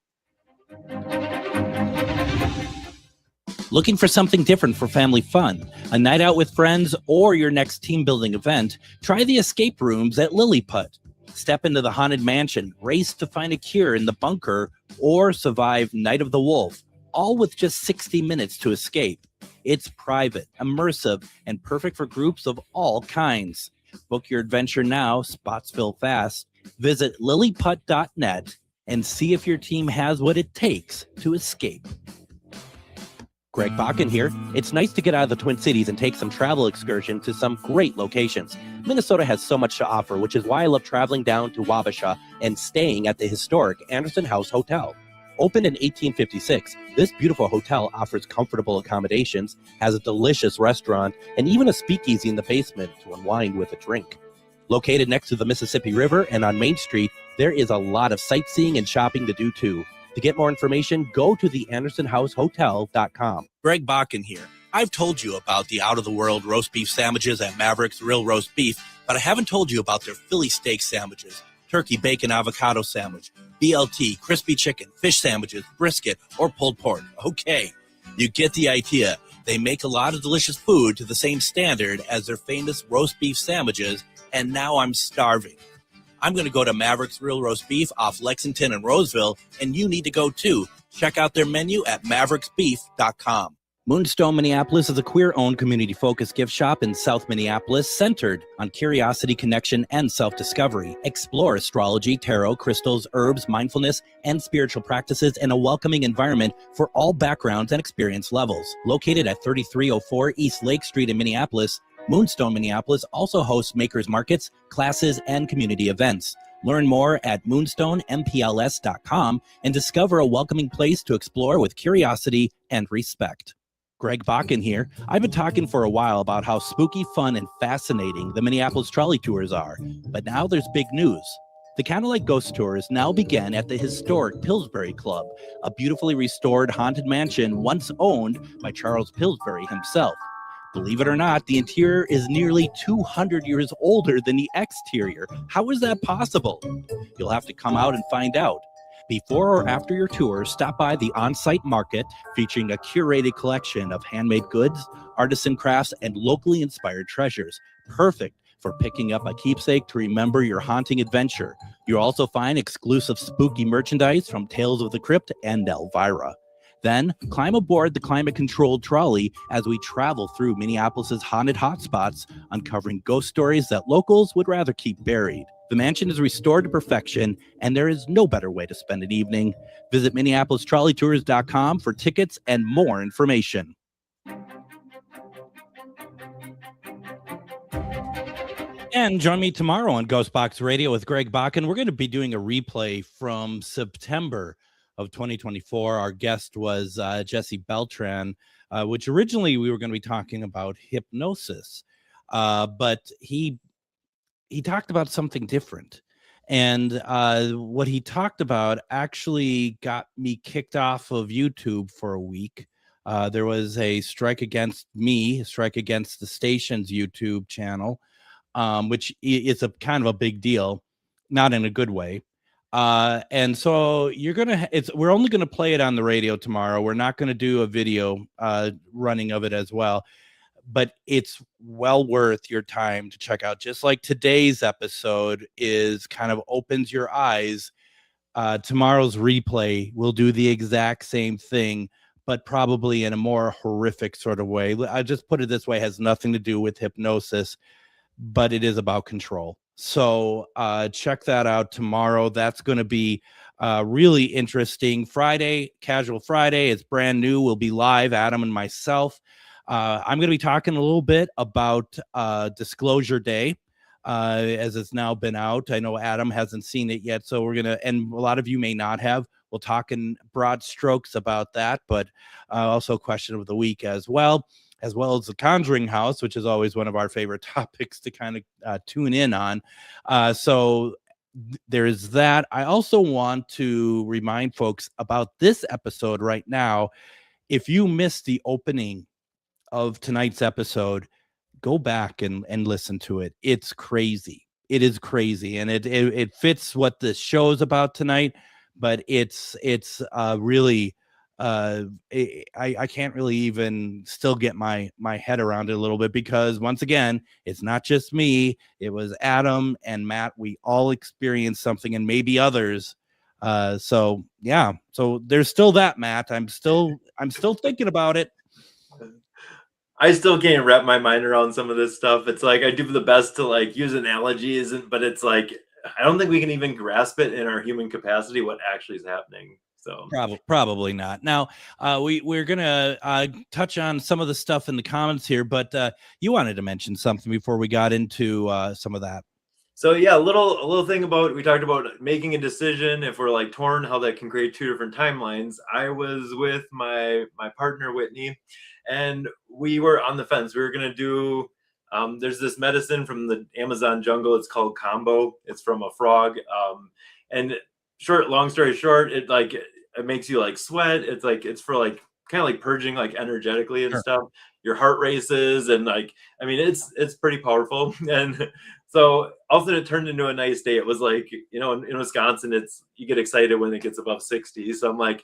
Looking for something different for family fun, a night out with friends, or your next team building event? Try the escape rooms at Lilliput. Step into the Haunted Mansion, race to find a cure in the bunker, or survive Night of the Wolf, all with just 60 minutes to escape. It's private, immersive, and perfect for groups of all kinds. Book your adventure now, spots fill fast. Visit lilliput.net and see if your team has what it takes to escape. Greg Bakun here. It's nice to get out of the Twin Cities and take some travel excursion to some great locations. Minnesota has so much to offer, which is why I love traveling down to Wabasha and staying at the historic Anderson House Hotel. Opened in 1856, this beautiful hotel offers comfortable accommodations, has a delicious restaurant, and even a speakeasy in the basement to unwind with a drink. Located next to the Mississippi River and on Main Street, there is a lot of sightseeing and shopping to do too. To get more information, go to theandersonhousehotel.com. Greg Bakun here. I've told you about the out-of-the-world roast beef sandwiches at Maverick's Real Roast Beef, but I haven't told you about their Philly steak sandwiches, turkey bacon avocado sandwich, BLT, crispy chicken, fish sandwiches, brisket, or pulled pork. Okay, you get the idea. They make a lot of delicious food to the same standard as their famous roast beef sandwiches, and now I'm starving. I'm going to go to Maverick's Real Roast Beef off Lexington and Roseville, and you need to go too. Check out their menu at mavericksbeef.com. Moonstone Minneapolis is a queer-owned, community-focused gift shop in South Minneapolis centered on curiosity, connection, and self-discovery. Explore astrology, tarot, crystals, herbs, mindfulness, and spiritual practices in a welcoming environment for all backgrounds and experience levels. Located at 3304 East Lake Street in Minneapolis, Moonstone Minneapolis also hosts makers markets, classes, and community events. Learn more at moonstoneMPLS.com and discover a welcoming place to explore with curiosity and respect. Greg Bakun here. I've been talking for a while about how spooky, fun, and fascinating the Minneapolis trolley tours are, but now there's big news. The Candlelight Ghost Tours now begin at the historic Pillsbury Club, a beautifully restored haunted mansion once owned by Charles Pillsbury himself. Believe it or not, the interior is nearly 200 years older than the exterior. How is that possible? You'll have to come out and find out. Before or after your tour, stop by the on-site market featuring a curated collection of handmade goods, artisan crafts, and locally inspired treasures. Perfect for picking up a keepsake to remember your haunting adventure. You'll also find exclusive spooky merchandise from Tales of the Crypt and Elvira. Then climb aboard the climate-controlled trolley as we travel through Minneapolis's haunted hotspots, uncovering ghost stories that locals would rather keep buried. The mansion is restored to perfection, and there is no better way to spend an evening. Visit MinneapolisTrolleyTours.com for tickets and more information. And join me tomorrow on GhostBox Radio with Greg Bakun. We're going to be doing a replay from September of 2024. Our guest was Jesse Beltran, which originally we were going to be talking about hypnosis, but he talked about something different. And what he talked about actually got me kicked off of YouTube for a week. There was a strike against me, a strike against the station's YouTube channel, which is a kind of a big deal, not in a good way. And so we're only going to play it on the radio tomorrow. We're not going to do a video running of it as well, but it's well worth your time to check out. Just like today's episode is kind of opens your eyes. Tomorrow's replay will do the exact same thing, but probably in a more horrific sort of way. I just put it this way, it has nothing to do with hypnosis, but it is about control. So check that out tomorrow. That's going to be really interesting. Friday, Casual Friday, it's brand new. We'll be live, Adam and myself. I'm going to be talking a little bit about Disclosure Day, as it's now been out. I know Adam hasn't seen it yet, so we're going to, and a lot of you may not have. We'll talk in broad strokes about that, but also question of the week as well as the Conjuring House, which is always one of our favorite topics to kind of tune in on. So there is that. I also want to remind folks about this episode right now. If you missed the opening of tonight's episode, go back and listen to it. It's crazy. It is crazy. And it fits what this show is about tonight, but it's really I can't really even still get my head around it a little bit, because once again, it's not just me. It was Adam and Matt. We all experienced something, and maybe others. So yeah, so there's still that, Matt. I'm still thinking about it. I still can't wrap my mind around some of this stuff. It's like I do the best to like use analogies, but it's like I don't think we can even grasp it in our human capacity what actually is happening. So probably not. Now, we're gonna touch on some of the stuff in the comments here, but you wanted to mention something before we got into some of that. So yeah, a little thing about, we talked about making a decision if we're like torn, how that can create two different timelines. I was with my partner Whitney, and we were on the fence. We were gonna do. There's this medicine from the Amazon jungle. It's called Combo. It's from a frog. And long story short, it makes you like sweat. It's like it's for like kind of like purging like energetically and stuff. Your heart races and like I mean it's pretty powerful. And so also it turned into a nice day. It was like, in Wisconsin, you get excited when it gets above 60. So I'm like,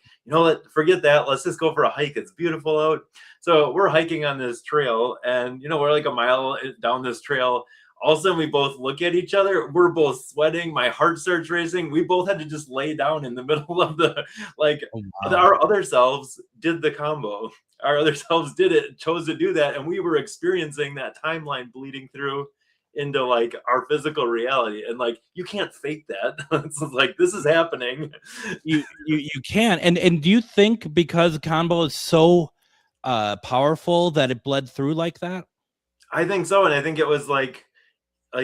forget that. Let's just go for a hike. It's beautiful out. So we're hiking on this trail, and we're like a mile down this trail. All of a sudden we both look at each other. We're both sweating. My heart starts racing. We both had to just lay down in the middle of the Our other selves did the combo. Our other selves chose to do that, and we were experiencing that timeline bleeding through into like our physical reality, and like you can't fake that. It's like this is happening. You can. And do you think because combo is so powerful that it bled through like that? I think so, and I think it was like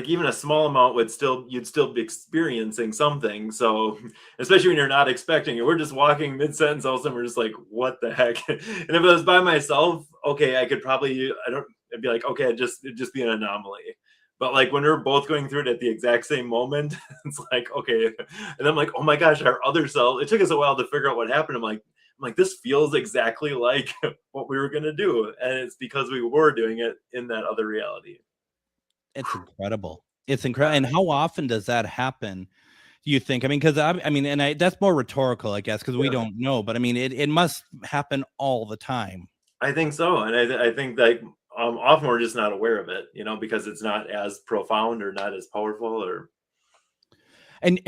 even a small amount you'd still be experiencing something. So especially when you're not expecting it. We're just walking mid-sentence, all of a sudden we're just like, what the heck? And if it was by myself, okay, I could probably it'd be like, okay, it'd just be an anomaly. But like when we're both going through it at the exact same moment, it's like, okay. And I'm like, oh my gosh, our other self, it took us a while to figure out what happened. I'm like, this feels exactly like what we were going to do. And it's because we were doing it in that other reality. It's incredible. It's incredible. And how often does that happen, do you think? I mean, because that's more rhetorical, I guess, because we don't know. But I mean, it must happen all the time. I think so. And I think like often we're just not aware of it, because it's not as profound or not as powerful or. And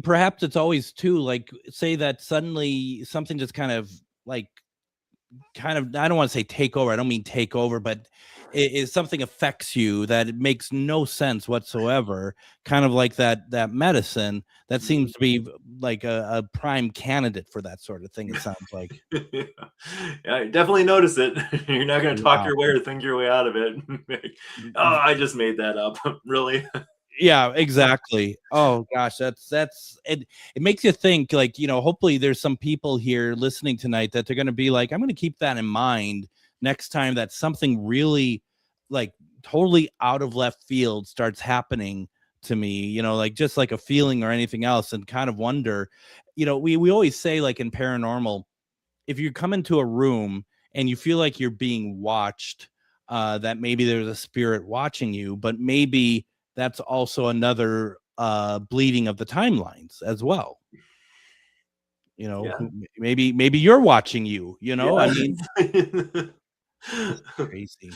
perhaps it's always too, like, say that suddenly something just kind of, I don't want to say take over. I don't mean take over, but something affects you that it makes no sense whatsoever. Kind of like that medicine that seems to be like a prime candidate for that sort of thing. It sounds like. Yeah, definitely notice it. You're not going to talk your way or think your way out of it. I just made that up. Really? Yeah, exactly. Oh gosh, that's it. It makes you think, like, hopefully there's some people here listening tonight that they're going to be like, I'm going to keep that in mind next time that something really like totally out of left field starts happening to me, like just like a feeling or anything else, and kind of wonder, we always say, like in paranormal, if you come into a room and you feel like you're being watched, that maybe there's a spirit watching you, but maybe that's also another bleeding of the timelines as well. Maybe you're watching you, I mean, it's crazy.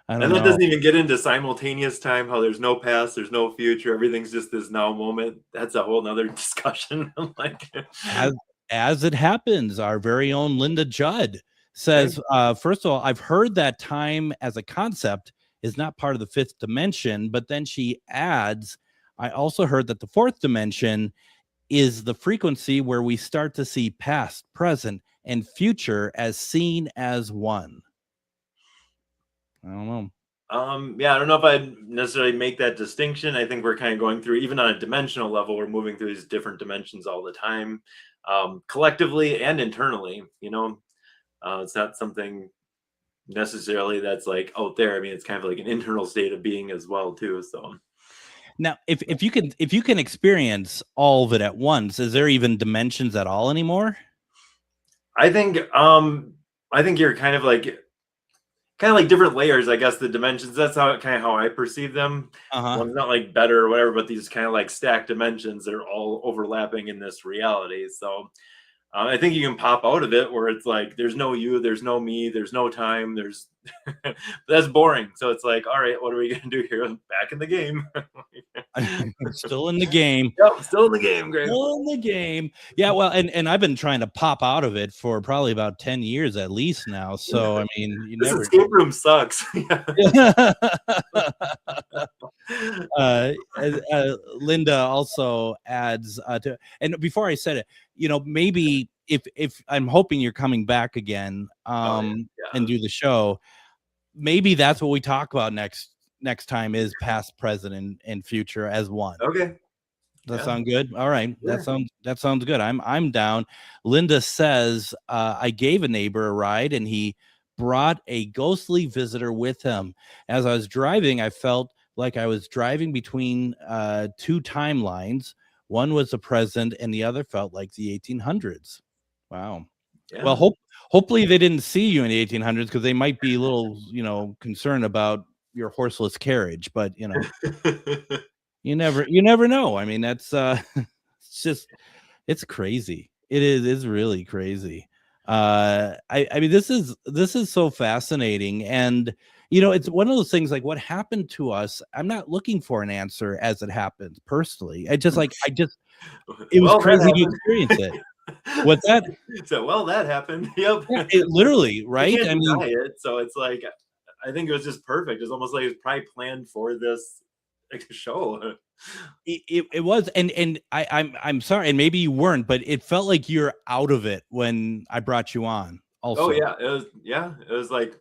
And that doesn't even get into simultaneous time, how there's no past, there's no future, everything's just this now moment. That's a whole nother discussion. Like as it happens, our very own Linda Judd says, first of all, I've heard that time as a concept is not part of the fifth dimension, but then she adds, I also heard that the fourth dimension is the frequency where we start to see past, present, and future as seen as one. I don't know. I don't know if I'd necessarily make that distinction. I think we're kind of going through, even on a dimensional level, we're moving through these different dimensions all the time, collectively and internally. It's not something necessarily that's like out there. I mean, it's kind of like an internal state of being as well too. So now, if you can experience all of it at once, is there even dimensions at all anymore? I think you're kind of like different layers, I guess, the dimensions. That's how I perceive them. One's not like better or whatever, but these kind of like stacked dimensions, they're all overlapping in this reality. So I think you can pop out of it where it's like there's no you, there's no me, there's no time, there's that's boring. So it's like, all right, what are we gonna do here? Back in the game. Still in the game. Yep, still in the game, Greg. Still in the game. Yeah, well, and I've been trying to pop out of it for probably about 10 years at least now. So I mean, you This never escape room sucks. Linda also adds and before I said it, maybe if I'm hoping you're coming back again and do the show, maybe that's what we talk about next time is past, present, and future as one. Okay. Does that sound good? All right. Sure. That sounds good. I'm down. Linda says I gave a neighbor a ride and he brought a ghostly visitor with him. As I was driving, I felt like I was driving between two timelines. One was the present and the other felt like the 1800s. Wow. Yeah. Well, hopefully they didn't see you in the 1800s because they might be a little, concerned about your horseless carriage, but you never know. I mean, that's it's crazy. It's really crazy. I mean, this is so fascinating, and it's one of those things like what happened to us. I'm not looking for an answer as it happens personally. It was crazy to experience it. What's that? So that happened. Yep. Yeah, it literally, right? I mean, so it's like I think it was just perfect. It's almost like it was probably planned for this show. It was, and I'm sorry, and maybe you weren't, but it felt like you're out of it when I brought you on. Also, it was like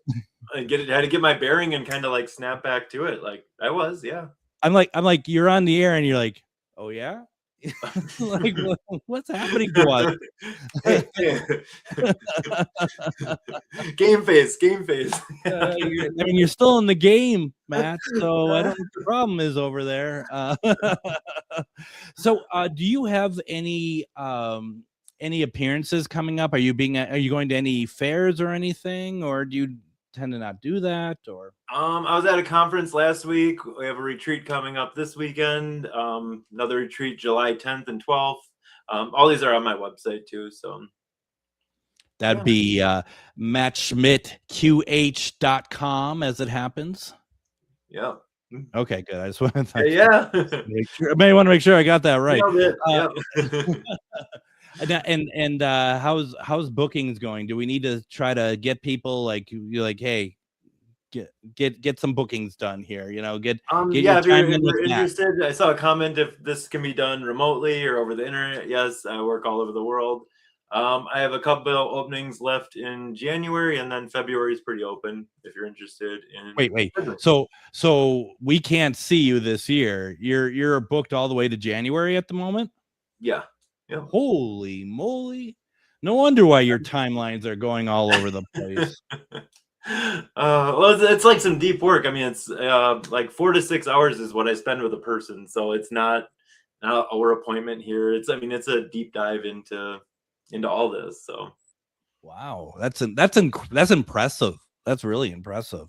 I had to get my bearing and kind of like snap back to it. Like I was, yeah. I'm like you're on the air and you're like, oh yeah. Like what's happening to us? Game face. I mean, you're still in the game, Matt. So I don't know what the problem is over there. So, do you have any appearances coming up? Are you going to any fairs or anything, or do you tend to not do that? Or I was at a conference last week. We have a retreat coming up this weekend. Another retreat July 10th and 12th. All these are on my website too. So that'd be Matt Scmidt QH.com as it happens. Yeah. Okay, good. I just want to I may want to make sure I got that right. And how's bookings going? Do we need to try to get people like hey, get some bookings done here? Get if you're interested. I saw a comment if this can be done remotely or over the internet. Yes, I work all over the world. I have a couple openings left in January, and then February is pretty open if you're interested in. Wait. So we can't see you this year. You're booked all the way to January at the moment? Yeah. Holy moly. No wonder why your timelines are going all over the place. Well, it's like some deep work. I mean, it's like 4 to 6 hours is what I spend with a person. So it's not an hour appointment here. It's a deep dive into all this. So wow, that's impressive. That's really impressive.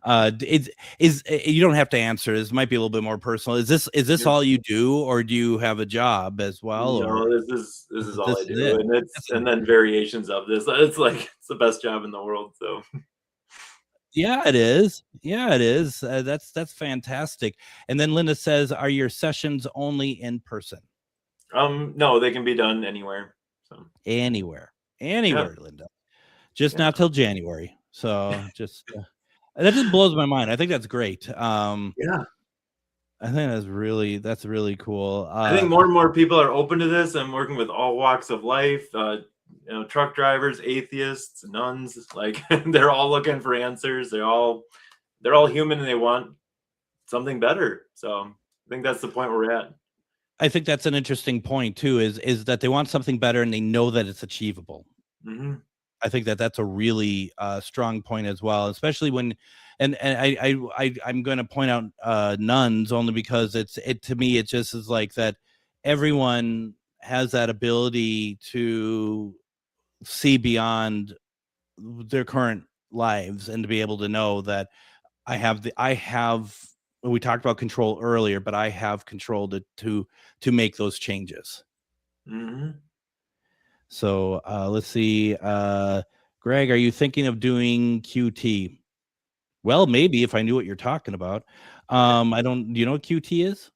You don't have to answer. This might be a little bit more personal. Is this all you do, or do you have a job as well? No, this is all I do, and then variations of this. It's the best job in the world. So yeah, it is. That's fantastic. And then Linda says, "Are your sessions only in person?" No, they can be done anywhere. So anywhere, Linda. Just not till January. So just that just blows my mind. I think that's great. I think that's really cool. I think more and more people are open to this. I'm working with all walks of life. Truck drivers, atheists, nuns. Like they're all looking for answers. They're all human and they want something better. So I think that's the point we're at. I think that's an interesting point too. Is that they want something better and they know that it's achievable. Mm-hmm. I think that's a really strong point as well, especially when, and I'm going to point out nuns only because to me it just is like that. Everyone has that ability to see beyond their current lives and to be able to know that I have. We talked about control earlier, but I have control to make those changes. Mm-hmm. So let's see. Greg, are you thinking of doing QT? Well, maybe if I knew what you're talking about. I don't. Do you know what QT is?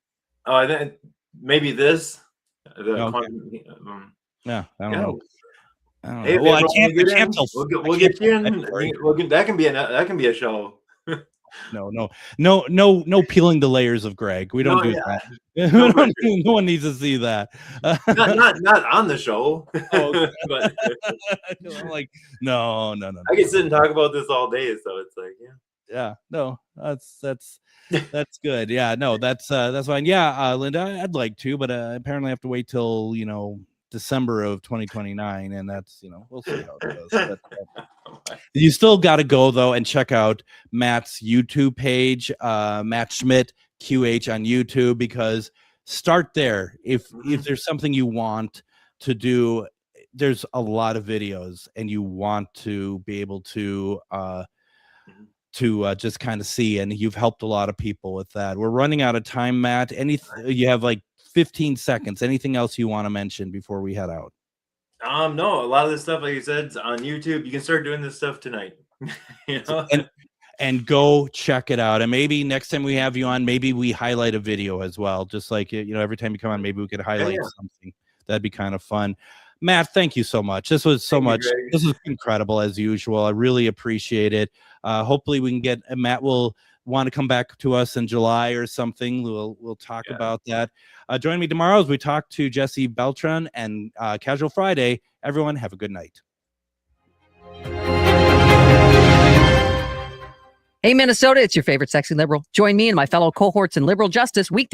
Oh, I think maybe this. Okay. Yeah, I don't know. Hey, well, I man, can't tell. We'll get you in. That can be a show. No peeling the layers of Greg. We don't do that. No one needs to see that. not on the show. Oh, but I'm like, no. I can sit and talk about this all day, so it's like, yeah. No, that's good. Yeah, no, that's fine. Yeah, Linda, I'd like to, but apparently I have to wait till December of 2029, and that's we'll see how it goes. But, you still got to go though and check out Matt's YouTube page, Matt Scmidt QH on YouTube, because start there. If there's something you want to do, there's a lot of videos, and you want to be able to just kind of see, and you've helped a lot of people with that. We're running out of time, Matt. You have like 15 seconds. Anything else you want to mention before we head out? No, a lot of this stuff, like you said, is on YouTube. You can start doing this stuff tonight. And go check it out. And maybe next time we have you on, maybe we highlight a video as well. Just like every time you come on, maybe we could highlight something. That'd be kind of fun. Matt, thank you so much. This was so much. This is incredible as usual. I really appreciate it. Hopefully we can get Matt will want to come back to us in July or something. We'll talk about that. Join me tomorrow as we talk to Jesse Beltran and Casual Friday. Everyone have a good night. Hey, Minnesota, it's your favorite sexy liberal. Join me and my fellow cohorts in liberal justice weekday